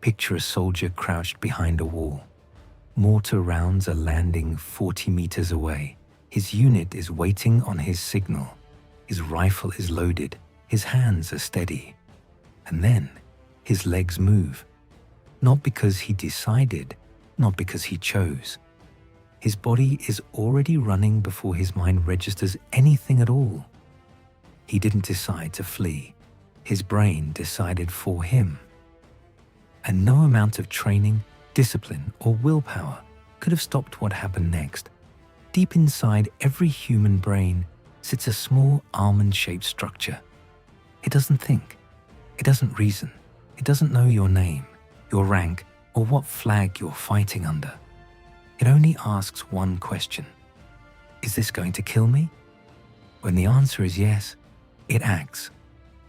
Picture a soldier crouched behind a wall. Mortar rounds are landing 40 meters away. His unit is waiting on his signal. His rifle is loaded. His hands are steady. And then his legs move. Not because he decided, not because he chose. His body is already running before his mind registers anything at all. He didn't decide to flee. His brain decided for him. And no amount of training, discipline, or willpower could have stopped what happened next. Deep inside every human brain sits a small almond-shaped structure. It doesn't think. It doesn't reason. It doesn't know your name, your rank, or what flag you're fighting under. It only asks one question. Is this going to kill me? When the answer is yes, it acts.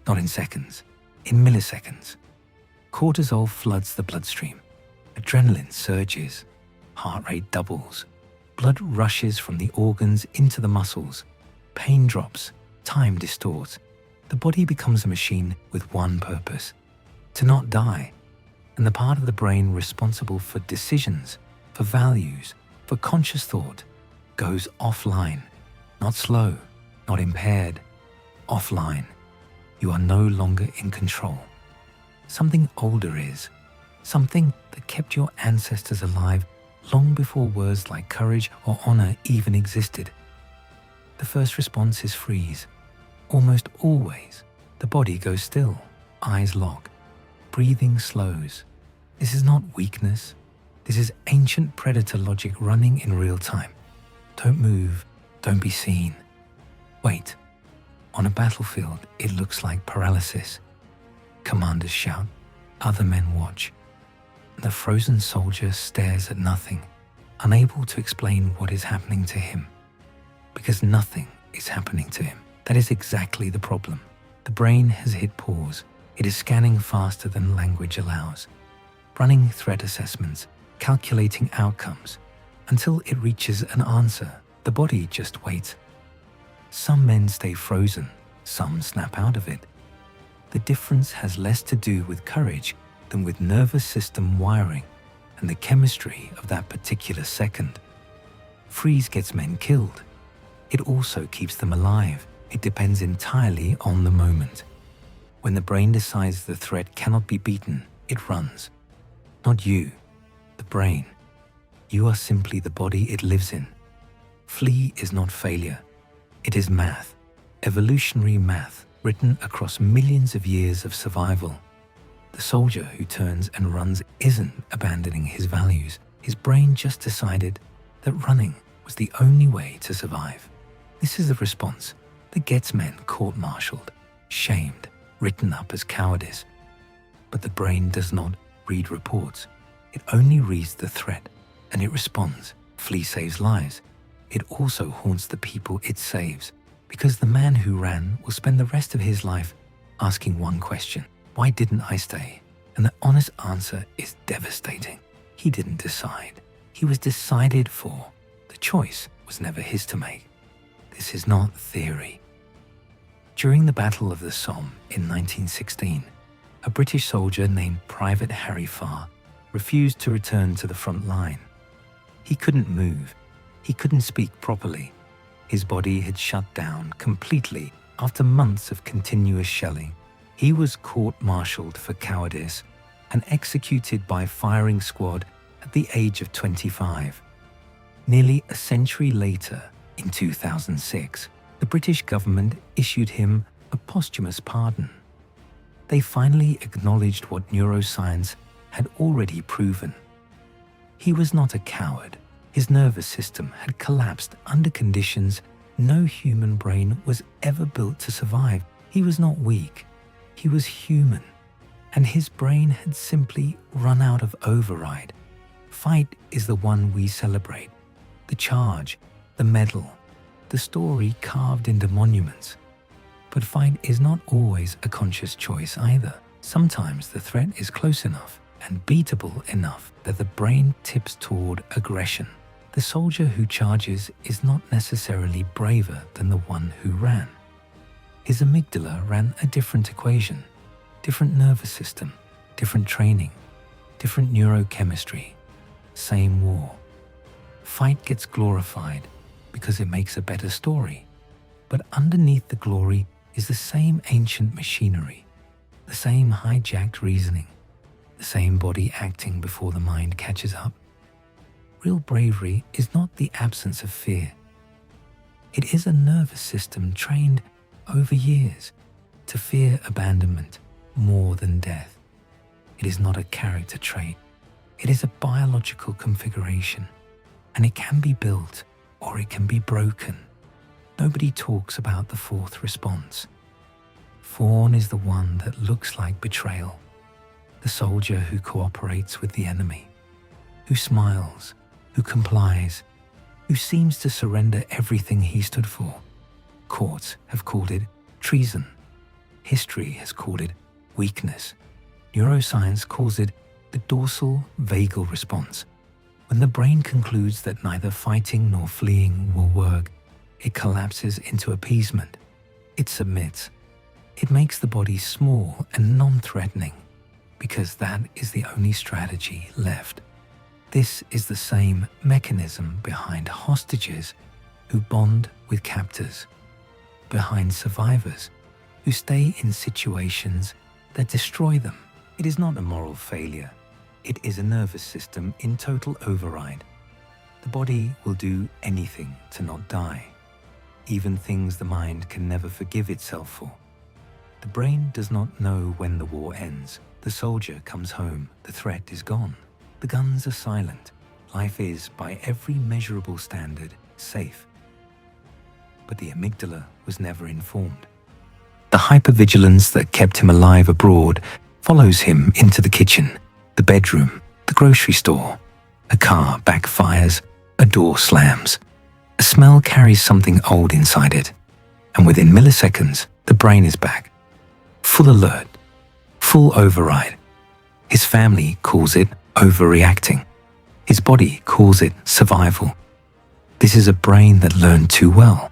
Not in seconds, in milliseconds. Cortisol floods the bloodstream. Adrenaline surges. Heart rate doubles. Blood rushes from the organs into the muscles. Pain drops. Time distorts. The body becomes a machine with one purpose: to not die. And the part of the brain responsible for decisions, for values, for conscious thought, goes offline. Not slow, not impaired. Offline. You are no longer in control. Something older is. Something that kept your ancestors alive long before words like courage or honor even existed. The first response is freeze. Almost always, the body goes still, eyes lock, breathing slows. This is not weakness. This is ancient predator logic running in real time. Don't move, don't be seen. Wait. On a battlefield, it looks like paralysis. Commanders shout, other men watch. The frozen soldier stares at nothing, unable to explain what is happening to him. Because nothing is happening to him. That is exactly the problem. The brain has hit pause. It is scanning faster than language allows, running threat assessments, calculating outcomes. Until it reaches an answer, the body just waits. Some men stay frozen, some snap out of it. The difference has less to do with courage than with nervous system wiring and the chemistry of that particular second. Freeze gets men killed. It also keeps them alive. It depends entirely on the moment. When the brain decides the threat cannot be beaten, it runs. Not you, the brain. You are simply the body it lives in. Flee is not failure. It is math, evolutionary math, written across millions of years of survival. The soldier who turns and runs isn't abandoning his values. His brain just decided that running was the only way to survive. This is the response that gets men court-martialed, shamed, written up as cowardice. But the brain does not read reports. It only reads the threat, and it responds. Flee saves lives. It also haunts the people it saves, because the man who ran will spend the rest of his life asking one question: why didn't I stay? And the honest answer is devastating. He didn't decide. He was decided for. The choice was never his to make. This is not theory. During the Battle of the Somme in 1916, a British soldier named Private Harry Farr refused to return to the front line. He couldn't move. He couldn't speak properly. His body had shut down completely after months of continuous shelling. He was court-martialed for cowardice and executed by firing squad at the age of 25. Nearly a century later, in 2006, the British government issued him a posthumous pardon. They finally acknowledged what neuroscience had already proven. He was not a coward. His nervous system had collapsed under conditions no human brain was ever built to survive. He was not weak. He was human. And his brain had simply run out of override. Fight is the one we celebrate. The charge, the medal, the story carved into monuments. But fight is not always a conscious choice either. Sometimes the threat is close enough and beatable enough that the brain tips toward aggression. The soldier who charges is not necessarily braver than the one who ran. His amygdala ran a different equation, different nervous system, different training. different neurochemistry, same war. Fight gets glorified because it makes a better story, but underneath the glory is the same ancient machinery, the same hijacked reasoning, the same body acting before the mind catches up. Real bravery is not the absence of fear. It is a nervous system trained over years to fear abandonment more than death. It is not a character trait. It is a biological configuration, and it can be built or it can be broken. Nobody talks about the fourth response. Fawn is the one that looks like betrayal, the soldier who cooperates with the enemy, who smiles, who complies, who seems to surrender everything he stood for. Courts have called it treason. History has called it weakness. Neuroscience calls it the dorsal vagal response. When the brain concludes that neither fighting nor fleeing will work, it collapses into appeasement. It submits. It makes the body small and non-threatening because that is the only strategy left. This is the same mechanism behind hostages who bond with captors, behind survivors who stay in situations that destroy them. It is not a moral failure. It is a nervous system in total override. The body will do anything to not die, even things the mind can never forgive itself for. The brain does not know when the war ends. The soldier comes home. The threat is gone. The guns are silent. Life is, by every measurable standard, safe. But the amygdala was never informed. The hypervigilance that kept him alive abroad follows him into the kitchen, the bedroom, the grocery store. A car backfires, a door slams. A smell carries something old inside it, and within milliseconds, the brain is back. Full alert, full override. His family calls it overreacting. His body calls it survival. This is a brain that learned too well,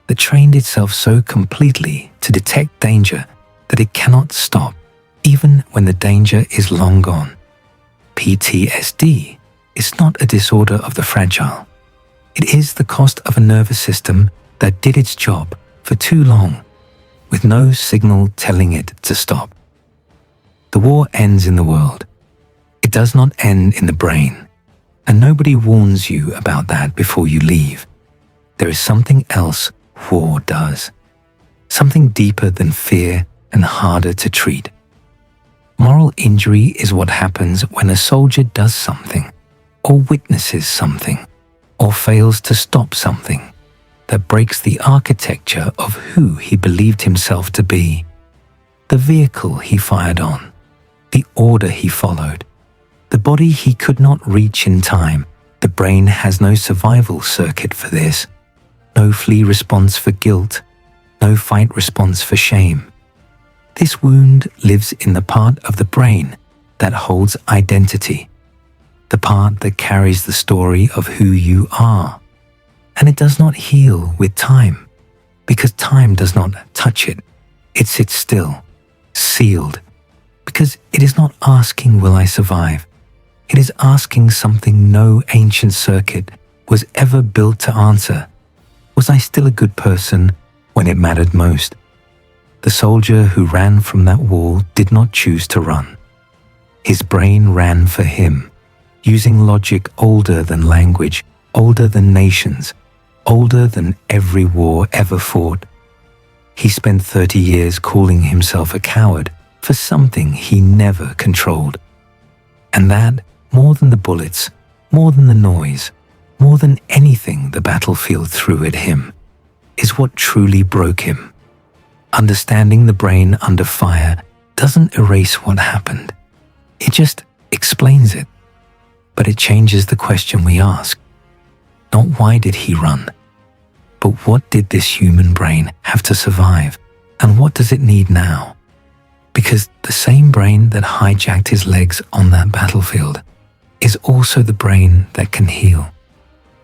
that trained itself so completely to detect danger that it cannot stop, even when the danger is long gone. PTSD is not a disorder of the fragile. It is the cost of a nervous system that did its job for too long, with no signal telling it to stop. The war ends in the world. It does not end in the brain, and nobody warns you about that before you leave. There is something else war does, something deeper than fear and harder to treat. Moral injury is what happens when a soldier does something, or witnesses something, or fails to stop something that breaks the architecture of who he believed himself to be, the vehicle he fired on, the order he followed, the body he could not reach in time. The brain has no survival circuit for this, no flee response for guilt, no fight response for shame. This wound lives in the part of the brain that holds identity, the part that carries the story of who you are. And it does not heal with time, because time does not touch it. It sits still, sealed, because it is not asking, will I survive? It is asking something no ancient circuit was ever built to answer. Was I still a good person when it mattered most? The soldier who ran from that wall did not choose to run. His brain ran for him, using logic older than language, older than nations, older than every war ever fought. He spent 30 years calling himself a coward for something he never controlled. And that, more than the bullets, more than the noise, more than anything the battlefield threw at him, is what truly broke him. Understanding the brain under fire doesn't erase what happened. It just explains it. But it changes the question we ask. Not why did he run, but what did this human brain have to survive, and what does it need now? Because the same brain that hijacked his legs on that battlefield is also the brain that can heal,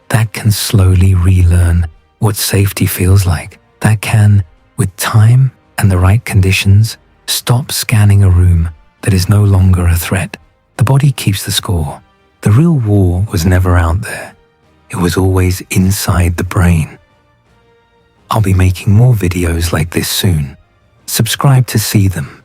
that can slowly relearn what safety feels like, that can, with time and the right conditions, stop scanning a room that is no longer a threat The body keeps the score. The real war was never out there. It was always inside the brain. I'll be making more videos like this soon. Subscribe to see them.